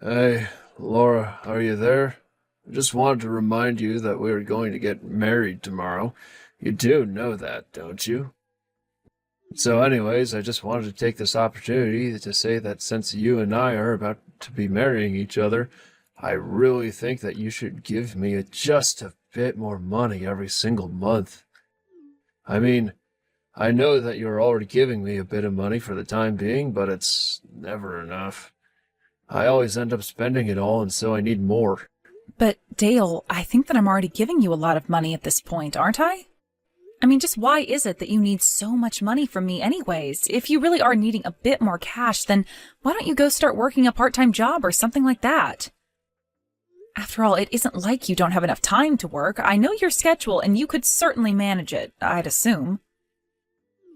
Hey, Laura, are you there? I just wanted to remind you that we are going to get married tomorrow. You do know that, don't you? So, anyways, I just wanted to take this opportunity to say that since you and I are about to be marrying each other, I really think that you should give me just a bit more money every single month. I mean, I know that you're already giving me a bit of money for the time being, but it's never enough. I always end up spending it all, and so I need more. But Dale, I think that I'm already giving you a lot of money at this point, aren't I? I mean, just why is it that you need so much money from me anyways? If you really are needing a bit more cash, then why don't you go start working a part-time job or something like that? After all, it isn't like you don't have enough time to work. I know your schedule and you could certainly manage it, I'd assume.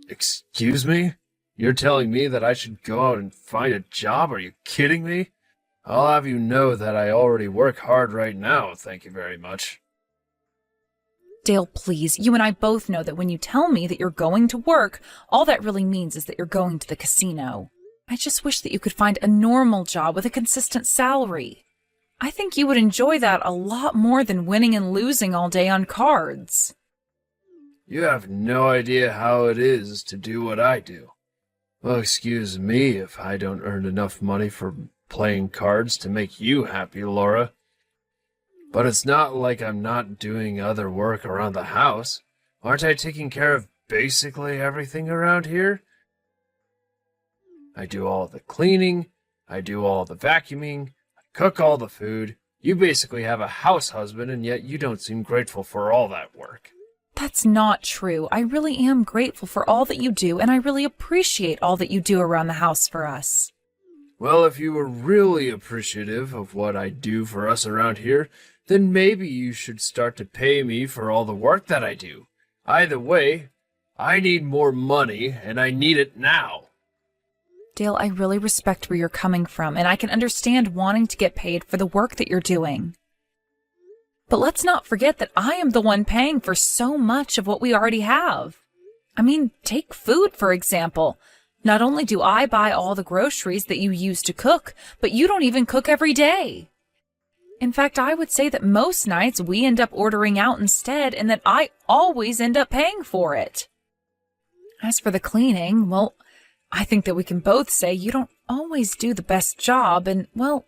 Excuse me? You're telling me that I should go out and find a job? Are you kidding me? I'll have you know that I already work hard right now, thank you very much. Dale, please, you and I both know that when you tell me that you're going to work, all that really means is that you're going to the casino. I just wish that you could find a normal job with a consistent salary. I think you would enjoy that a lot more than winning and losing all day on cards. You have no idea how it is to do what I do. Well, excuse me if I don't earn enough money for playing cards to make you happy, Laura. But it's not like I'm not doing other work around the house. Aren't I taking care of basically everything around here? I do all the cleaning, I do all the vacuuming, I cook all the food. You basically have a house husband, and yet you don't seem grateful for all that work. That's not true. I really am grateful for all that you do, and I really appreciate all that you do around the house for us. Well, if you were really appreciative of what I do for us around here, then maybe you should start to pay me for all the work that I do. Either way, I need more money, and I need it now. Dale, I really respect where you're coming from, and I can understand wanting to get paid for the work that you're doing. But let's not forget that I am the one paying for so much of what we already have. I mean, take food, for example. Not only do I buy all the groceries that you use to cook, but you don't even cook every day. In fact, I would say that most nights we end up ordering out instead, and that I always end up paying for it. As for the cleaning, well, I think that we can both say you don't always do the best job, and, well,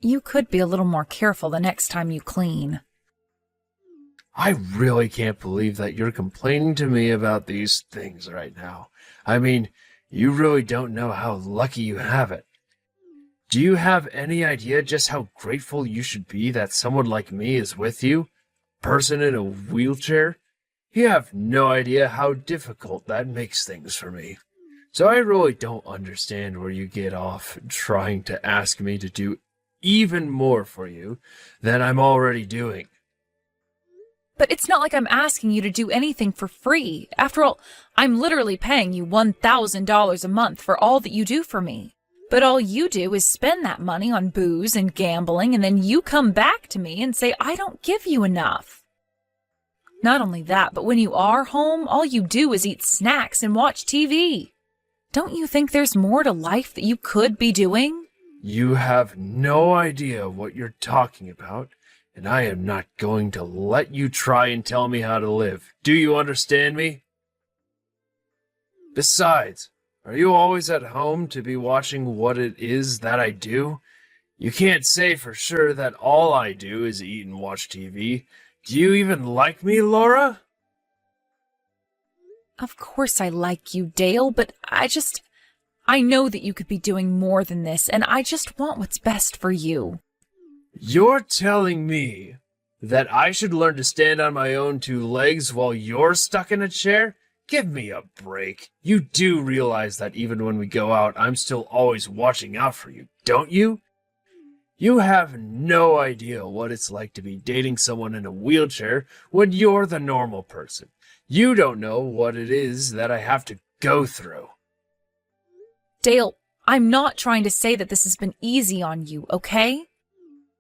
you could be a little more careful the next time you clean. I really can't believe that you're complaining to me about these things right now. I mean, you really don't know how lucky you have it. Do you have any idea just how grateful you should be that someone like me is with you? A person in a wheelchair? You have no idea how difficult that makes things for me. So I really don't understand where you get off trying to ask me to do even more for you than I'm already doing. But it's not like I'm asking you to do anything for free. After all, I'm literally paying you $1,000 a month for all that you do for me. But all you do is spend that money on booze and gambling, and then you come back to me and say I don't give you enough. Not only that, but when you are home, all you do is eat snacks and watch TV. Don't you think there's more to life that you could be doing? You have no idea what you're talking about, and I am not going to let you try and tell me how to live. Do you understand me? Besides, are you always at home to be watching what it is that I do? You can't say for sure that all I do is eat and watch TV. Do you even like me, Laura? Of course I like you, Dale, but I know that you could be doing more than this, and I just want what's best for you. You're telling me that I should learn to stand on my own two legs while you're stuck in a chair? Give me a break. You do realize that even when we go out, I'm still always watching out for you, don't you? You have no idea what it's like to be dating someone in a wheelchair when you're the normal person. You don't know what it is that I have to go through. Dale, I'm not trying to say that this has been easy on you, okay?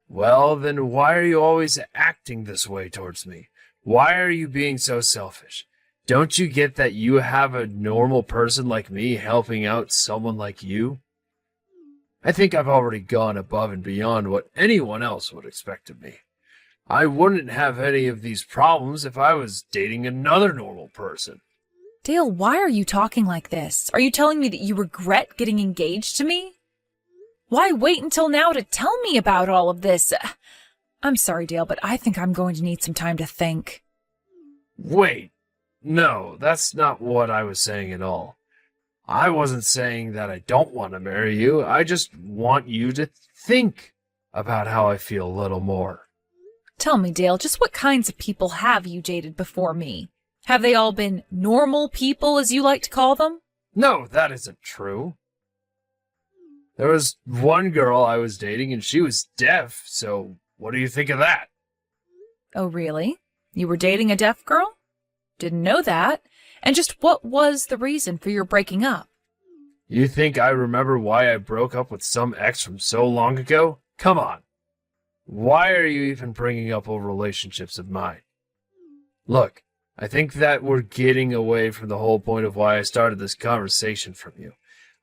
Well, then why are you always acting this way towards me? Why are you being so selfish? Don't you get that you have a normal person like me helping out someone like you? I think I've already gone above and beyond what anyone else would expect of me. I wouldn't have any of these problems if I was dating another normal person. Dale, why are you talking like this? Are you telling me that you regret getting engaged to me? Why wait until now to tell me about all of this? I'm sorry, Dale, but I think I'm going to need some time to think. Wait, no, that's not what I was saying at all. I wasn't saying that I don't want to marry you. I just want you to think about how I feel a little more. Tell me, Dale, just what kinds of people have you dated before me? Have they all been normal people, as you like to call them? No, that isn't true. There was one girl I was dating and she was deaf, so what do you think of that? Oh, really? You were dating a deaf girl? Didn't know that. And just what was the reason for your breaking up? You think I remember why I broke up with some ex from so long ago? Come on. Why are you even bringing up old relationships of mine? Look, I think that we're getting away from the whole point of why I started this conversation from you.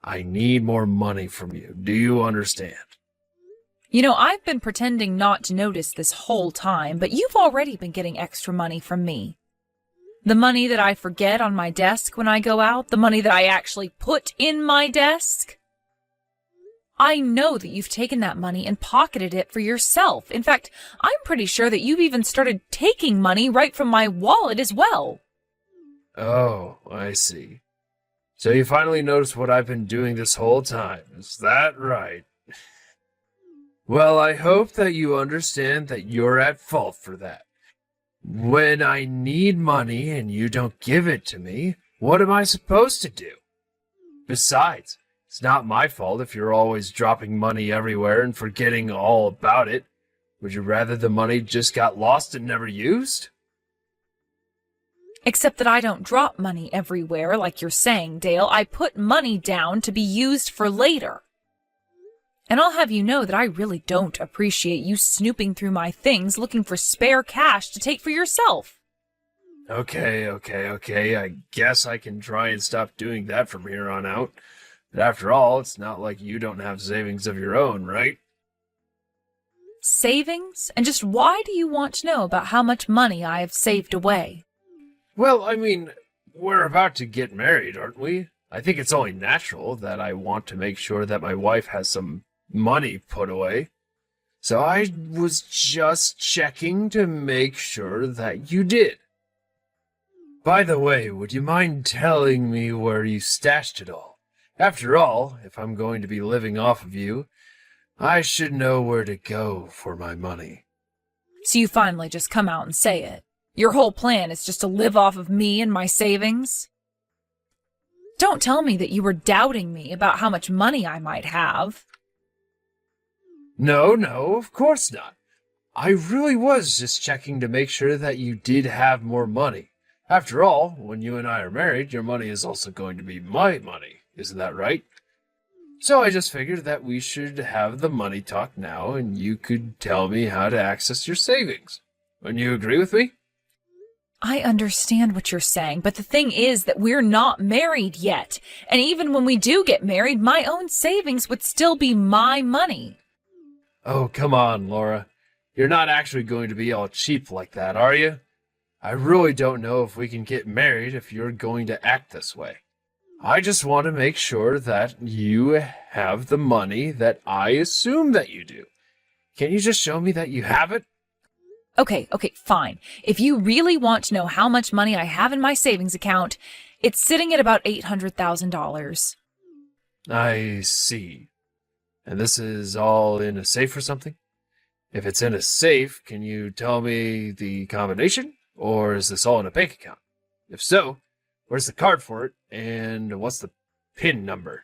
I need more money from you. Do you understand? You know, I've been pretending not to notice this whole time, but you've already been getting extra money from me. The money that I forget on my desk when I go out, the money that I actually put in my desk. I know that you've taken that money and pocketed it for yourself. In fact, I'm pretty sure that you've even started taking money right from my wallet as well. Oh, I see. So you finally noticed what I've been doing this whole time. Is that right? Well, I hope that you understand that you're at fault for that. When I need money and you don't give it to me, what am I supposed to do? Besides, it's not my fault if you're always dropping money everywhere and forgetting all about it. Would you rather the money just got lost and never used? Except that I don't drop money everywhere like you're saying, Dale. I put money down to be used for later. And I'll have you know that I really don't appreciate you snooping through my things looking for spare cash to take for yourself. Okay. I guess I can try and stop doing that from here on out. But after all, it's not like you don't have savings of your own, right? Savings? And just why do you want to know about how much money I have saved away? Well, I mean, we're about to get married, aren't we? I think it's only natural that I want to make sure that my wife has some money put away. So I was just checking to make sure that you did. By the way, would you mind telling me where you stashed it all? After all, if I'm going to be living off of you, I should know where to go for my money. So you finally just come out and say it. Your whole plan is just to live off of me and my savings? Don't tell me that you were doubting me about how much money I might have. No, of course not. I really was just checking to make sure that you did have more money. After all, when you and I are married, your money is also going to be my money. Isn't that right? So I just figured that we should have the money talk now, and you could tell me how to access your savings. Wouldn't you agree with me? I understand what you're saying, but the thing is that we're not married yet. And even when we do get married, my own savings would still be my money. Oh, come on, Laura. You're not actually going to be all cheap like that, are you? I really don't know if we can get married if you're going to act this way. I just want to make sure that you have the money that I assume that you do. Can't you just show me that you have it? Okay, fine. If you really want to know how much money I have in my savings account, it's sitting at about $800,000. I see. And this is all in a safe or something? If it's in a safe, can you tell me the combination? Or is this all in a bank account? If so, where's the card for it? And what's the PIN number?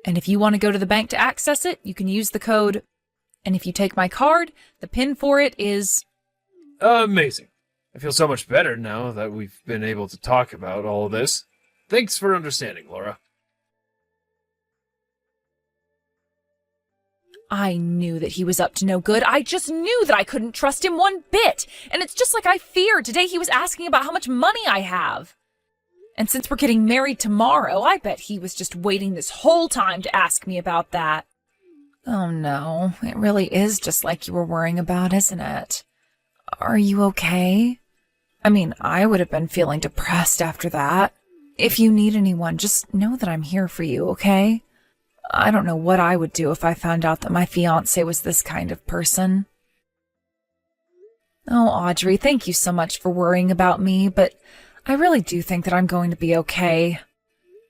And if you want to go to the bank to access it, you can use the code. And if you take my card, the PIN for it is... Amazing. I feel so much better now that we've been able to talk about all of this. Thanks for understanding, Laura. I knew that he was up to no good. I just knew that I couldn't trust him one bit. And it's just like I feared. Today he was asking about how much money I have. And since we're getting married tomorrow, I bet he was just waiting this whole time to ask me about that. Oh no, it really is just like you were worrying about, isn't it? Are you okay? I mean, I would have been feeling depressed after that. If you need anyone, just know that I'm here for you, okay? I don't know what I would do if I found out that my fiancé was this kind of person. Oh, Audrey, thank you so much for worrying about me, but I really do think that I'm going to be okay.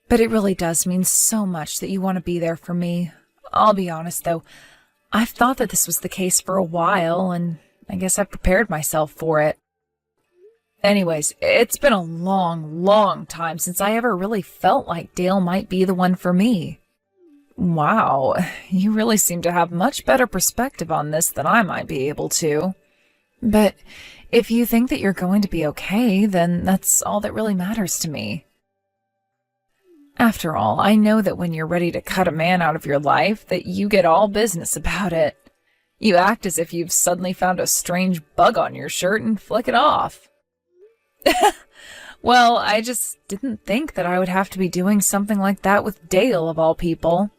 But it really does mean so much that you want to be there for me. I'll be honest, though, I've thought that this was the case for a while, and I guess I've prepared myself for it. Anyways, it's been a long, long time since I ever really felt like Dale might be the one for me. Wow, you really seem to have much better perspective on this than I might be able to. But if you think that you're going to be okay, then that's all that really matters to me. After all, I know that when you're ready to cut a man out of your life, that you get all business about it. You act as if you've suddenly found a strange bug on your shirt and flick it off. Well, I just didn't think that I would have to be doing something like that with Dale, of all people.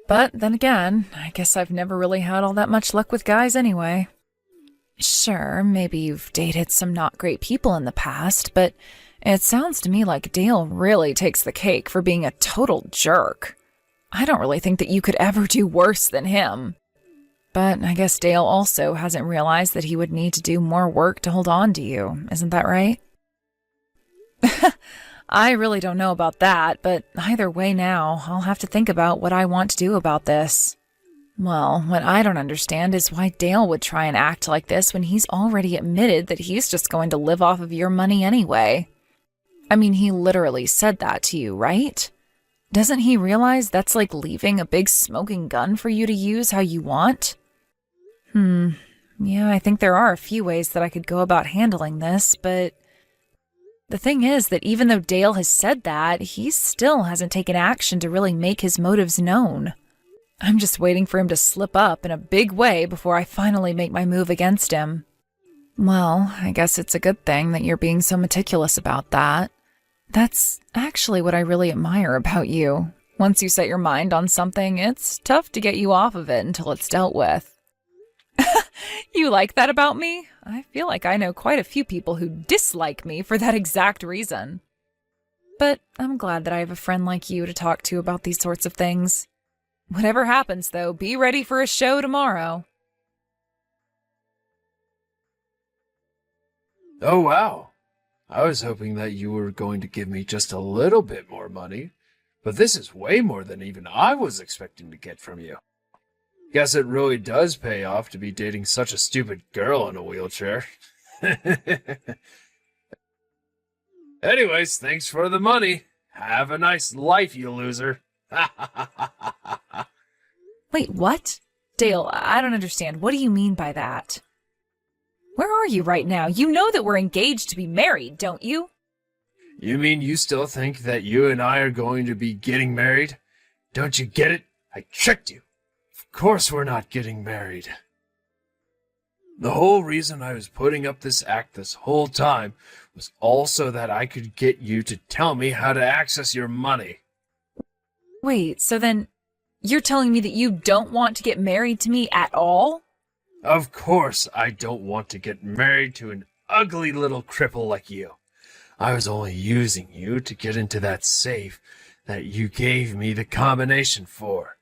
But then again, I guess I've never really had all that much luck with guys anyway. Sure, maybe you've dated some not great people in the past, but it sounds to me like Dale really takes the cake for being a total jerk. I don't really think that you could ever do worse than him. But I guess Dale also hasn't realized that he would need to do more work to hold on to you, isn't that right? I really don't know about that, but either way now, I'll have to think about what I want to do about this. Well, what I don't understand is why Dale would try and act like this when he's already admitted that he's just going to live off of your money anyway. I mean, he literally said that to you, right? Doesn't he realize that's like leaving a big smoking gun for you to use how you want? Yeah, I think there are a few ways that I could go about handling this, but the thing is that even though Dale has said that, he still hasn't taken action to really make his motives known. I'm just waiting for him to slip up in a big way before I finally make my move against him. Well, I guess it's a good thing that you're being so meticulous about that. That's actually what I really admire about you. Once you set your mind on something, it's tough to get you off of it until it's dealt with. You like that about me? I feel like I know quite a few people who dislike me for that exact reason. But I'm glad that I have a friend like you to talk to about these sorts of things. Whatever happens, though, be ready for a show tomorrow. Oh, wow. I was hoping that you were going to give me just a little bit more money, but this is way more than even I was expecting to get from you. Guess it really does pay off to be dating such a stupid girl in a wheelchair. Anyways, thanks for the money. Have a nice life, you loser. Wait, what? Dale, I don't understand. What do you mean by that? Where are you right now? You know that we're engaged to be married, don't you? You mean you still think that you and I are going to be getting married? Don't you get it? I tricked you. Of course we're not getting married. The whole reason I was putting up this act this whole time was also that I could get you to tell me how to access your money. Wait, so then you're telling me that you don't want to get married to me at all? Of course I don't want to get married to an ugly little cripple like you. I was only using you to get into that safe that you gave me the combination for.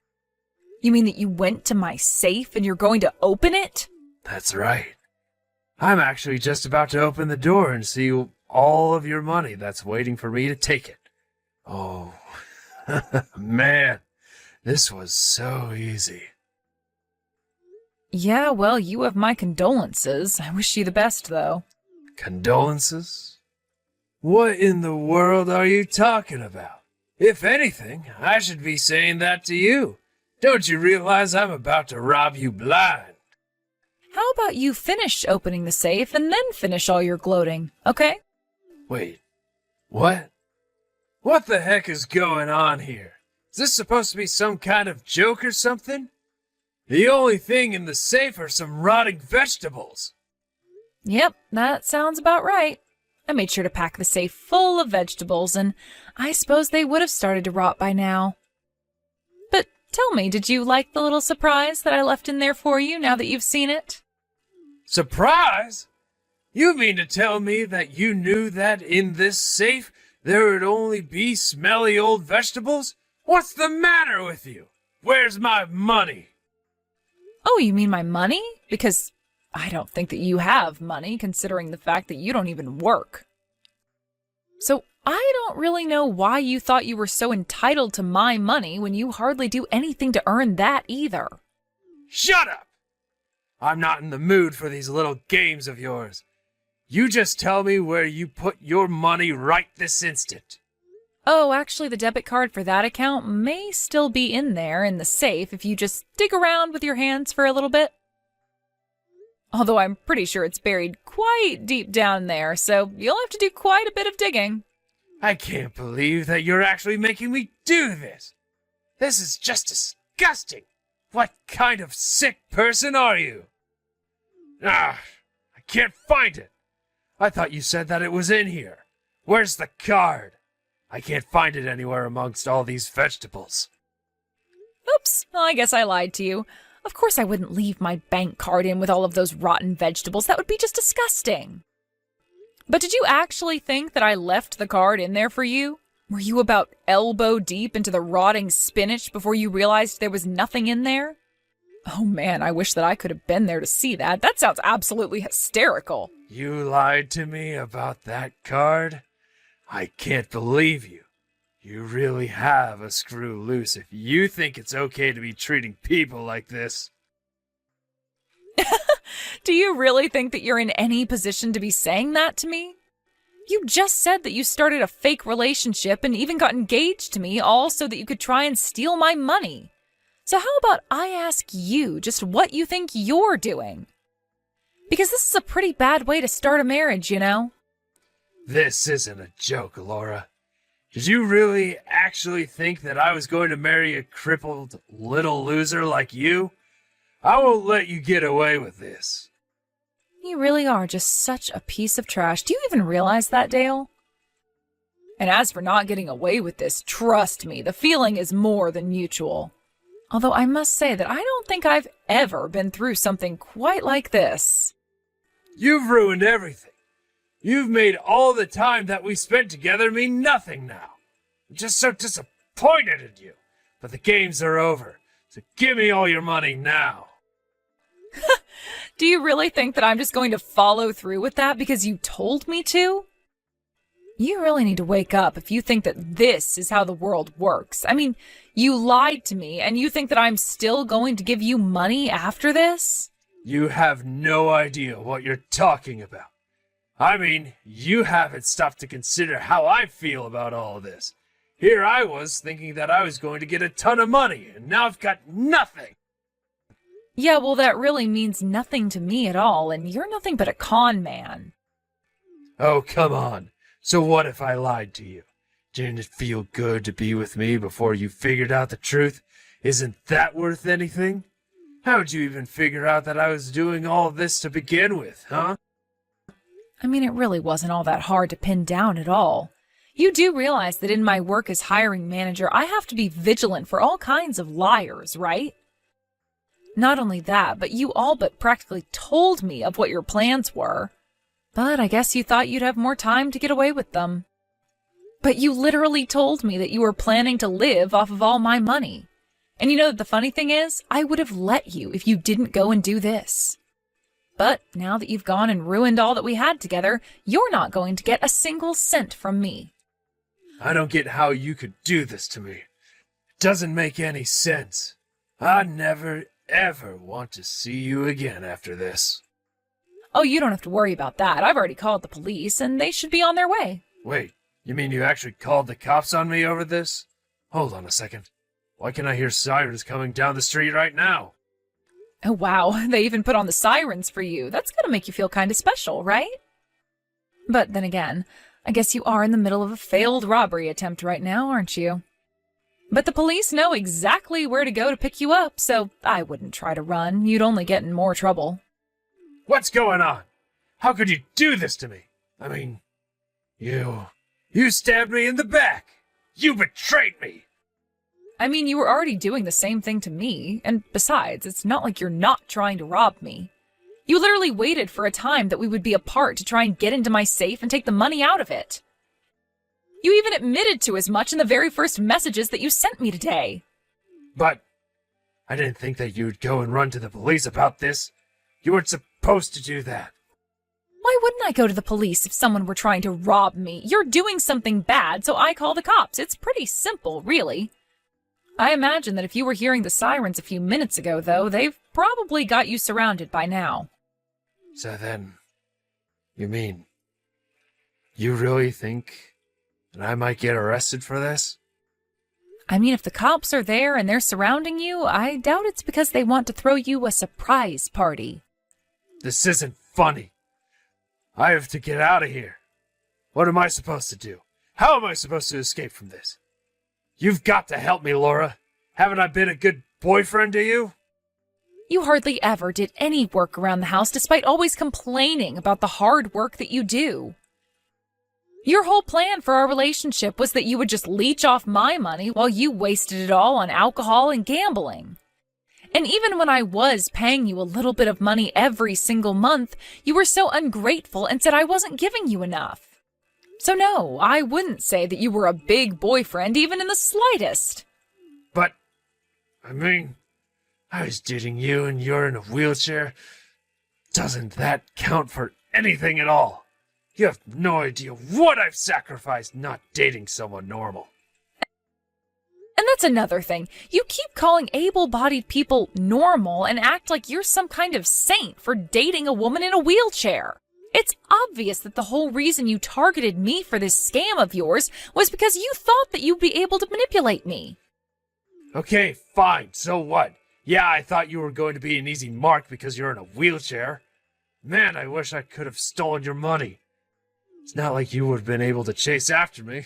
You mean that you went to my safe and you're going to open it? That's right. I'm actually just about to open the door and see all of your money that's waiting for me to take it. Oh, man, this was so easy. Yeah, well, you have my condolences. I wish you the best, though. Condolences? What in the world are you talking about? If anything, I should be saying that to you. Don't you realize I'm about to rob you blind? How about you finish opening the safe and then finish all your gloating, okay? Wait, what? What the heck is going on here? Is this supposed to be some kind of joke or something? The only thing in the safe are some rotting vegetables. Yep, that sounds about right. I made sure to pack the safe full of vegetables, and I suppose they would have started to rot by now. But tell me, did you like the little surprise that I left in there for you now that you've seen it? Surprise? You mean to tell me that you knew that in this safe there would only be smelly old vegetables? What's the matter with you? Where's my money? Oh, you mean my money? Because I don't think that you have money, considering the fact that you don't even work. So I don't really know why you thought you were so entitled to my money when you hardly do anything to earn that either. Shut up! I'm not in the mood for these little games of yours. You just tell me where you put your money right this instant. Oh, actually, the debit card for that account may still be in there in the safe if you just dig around with your hands for a little bit. Although I'm pretty sure it's buried quite deep down there, so you'll have to do quite a bit of digging. I can't believe that you're actually making me do this. This is just disgusting. What kind of sick person are you? I can't find it. I thought you said that it was in here. Where's the card? I can't find it anywhere amongst all these vegetables. Oops, I guess I lied to you. Of course I wouldn't leave my bank card in with all of those rotten vegetables. That would be just disgusting. But did you actually think that I left the card in there for you? Were you about elbow deep into the rotting spinach before you realized there was nothing in there? Oh man, I wish that I could have been there to see that. That sounds absolutely hysterical. You lied to me about that card? I can't believe you. You really have a screw loose if you think it's okay to be treating people like this. Do you really think that you're in any position to be saying that to me? You just said that you started a fake relationship and even got engaged to me, all so that you could try and steal my money. So how about I ask you just what you think you're doing? Because this is a pretty bad way to start a marriage, you know? This isn't a joke, Laura. Did you really actually think that I was going to marry a crippled little loser like you? I won't let you get away with this. You really are just such a piece of trash. Do you even realize that, Dale? And as for not getting away with this, trust me, the feeling is more than mutual. Although I must say that I don't think I've ever been through something quite like this. You've ruined everything. You've made all the time that we spent together mean nothing now. I'm just so disappointed in you. But the games are over, so give me all your money now. Do you really think that I'm just going to follow through with that because you told me to? You really need to wake up if you think that this is how the world works. I mean, you lied to me and you think that I'm still going to give you money after this? You have no idea what you're talking about. I mean, you haven't stopped to consider how I feel about all of this. Here I was thinking that I was going to get a ton of money, and now I've got nothing. Yeah, well, that really means nothing to me at all, and you're nothing but a con man. Oh, come on. So what if I lied to you? Didn't it feel good to be with me before you figured out the truth? Isn't that worth anything? How'd you even figure out that I was doing all of this to begin with, huh? I mean, it really wasn't all that hard to pin down at all. You do realize that in my work as hiring manager, I have to be vigilant for all kinds of liars, right? Not only that, but you all but practically told me of what your plans were. But I guess you thought you'd have more time to get away with them. But you literally told me that you were planning to live off of all my money. And you know what the funny thing is? I would have let you if you didn't go and do this. But now that you've gone and ruined all that we had together, you're not going to get a single cent from me. I don't get how you could do this to me. It doesn't make any sense. I never, ever want to see you again after this. Oh, you don't have to worry about that. I've already called the police, and they should be on their way. Wait, you mean you actually called the cops on me over this? Hold on a second. Why can I hear sirens coming down the street right now? Oh, wow, they even put on the sirens for you. That's gonna make you feel kind of special, right? But then again, I guess you are in the middle of a failed robbery attempt right now, aren't you? But the police know exactly where to go to pick you up, so I wouldn't try to run. You'd only get in more trouble. What's going on? How could you do this to me? I mean, You stabbed me in the back! You betrayed me! I mean, you were already doing the same thing to me, and besides, it's not like you're not trying to rob me. You literally waited for a time that we would be apart to try and get into my safe and take the money out of it. You even admitted to as much in the very first messages that you sent me today. But I didn't think that you'd go and run to the police about this. You weren't supposed to do that. Why wouldn't I go to the police if someone were trying to rob me? You're doing something bad, so I call the cops. It's pretty simple, really. I imagine that if you were hearing the sirens a few minutes ago, though, they've probably got you surrounded by now. So then, you mean, you really think that I might get arrested for this? I mean, if the cops are there and they're surrounding you, I doubt it's because they want to throw you a surprise party. This isn't funny. I have to get out of here. What am I supposed to do? How am I supposed to escape from this? You've got to help me, Laura. Haven't I been a good boyfriend to you? You hardly ever did any work around the house despite always complaining about the hard work that you do. Your whole plan for our relationship was that you would just leech off my money while you wasted it all on alcohol and gambling. And even when I was paying you a little bit of money every single month, you were so ungrateful and said I wasn't giving you enough. So no, I wouldn't say that you were a big boyfriend even in the slightest. But, I mean, I was dating you and you're in a wheelchair. Doesn't that count for anything at all? You have no idea what I've sacrificed not dating someone normal. And that's another thing. You keep calling able-bodied people normal and act like you're some kind of saint for dating a woman in a wheelchair. It's obvious that the whole reason you targeted me for this scam of yours was because you thought that you'd be able to manipulate me. Okay, fine, so what? Yeah, I thought you were going to be an easy mark because you're in a wheelchair. Man, I wish I could have stolen your money. It's not like you would have been able to chase after me.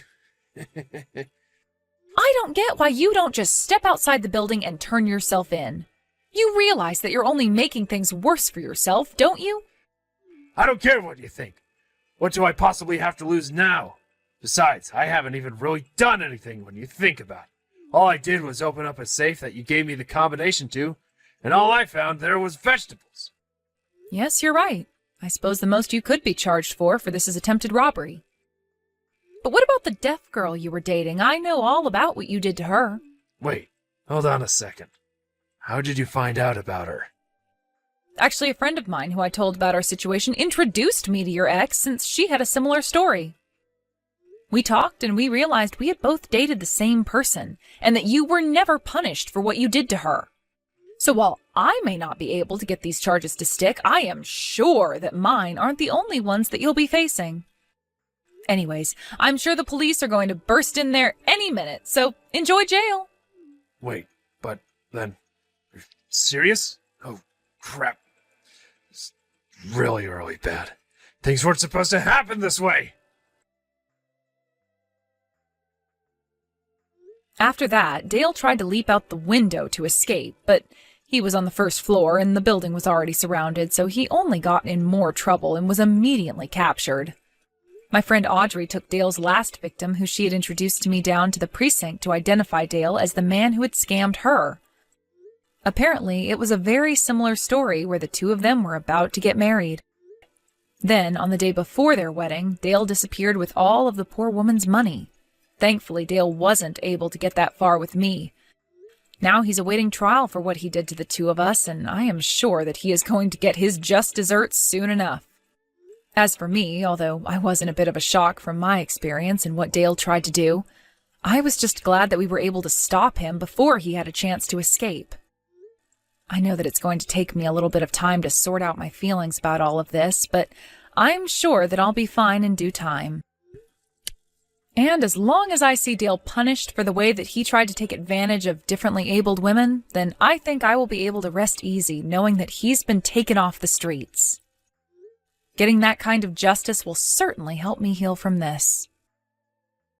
I don't get why you don't just step outside the building and turn yourself in. You realize that you're only making things worse for yourself, don't you? I don't care what you think. What do I possibly have to lose now? Besides, I haven't even really done anything when you think about it. All I did was open up a safe that you gave me the combination to, and all I found there was vegetables. Yes, you're right. I suppose the most you could be charged for this is attempted robbery. But what about the deaf girl you were dating? I know all about what you did to her. Wait, hold on a second. How did you find out about her? Actually, a friend of mine who I told about our situation introduced me to your ex since she had a similar story. We talked and we realized we had both dated the same person and that you were never punished for what you did to her. So while I may not be able to get these charges to stick, I am sure that mine aren't the only ones that you'll be facing. Anyways, I'm sure the police are going to burst in there any minute, so enjoy jail. Wait, but then, you're serious? Oh, crap. It's really bad. Things weren't supposed to happen this way. After that, Dale tried to leap out the window to escape, but he was on the first floor and the building was already surrounded, so he only got in more trouble and was immediately captured. My friend Audrey took Dale's last victim, who she had introduced to me, down to the precinct to identify Dale as the man who had scammed her. Apparently, it was a very similar story where the two of them were about to get married. Then, on the day before their wedding, Dale disappeared with all of the poor woman's money. Thankfully, Dale wasn't able to get that far with me. Now he's awaiting trial for what he did to the two of us, and I am sure that he is going to get his just desserts soon enough. As for me, although I was in a bit of a shock from my experience and what Dale tried to do, I was just glad that we were able to stop him before he had a chance to escape. I know that it's going to take me a little bit of time to sort out my feelings about all of this, but I'm sure that I'll be fine in due time. And as long as I see Dale punished for the way that he tried to take advantage of differently abled women, then I think I will be able to rest easy knowing that he's been taken off the streets. Getting that kind of justice will certainly help me heal from this.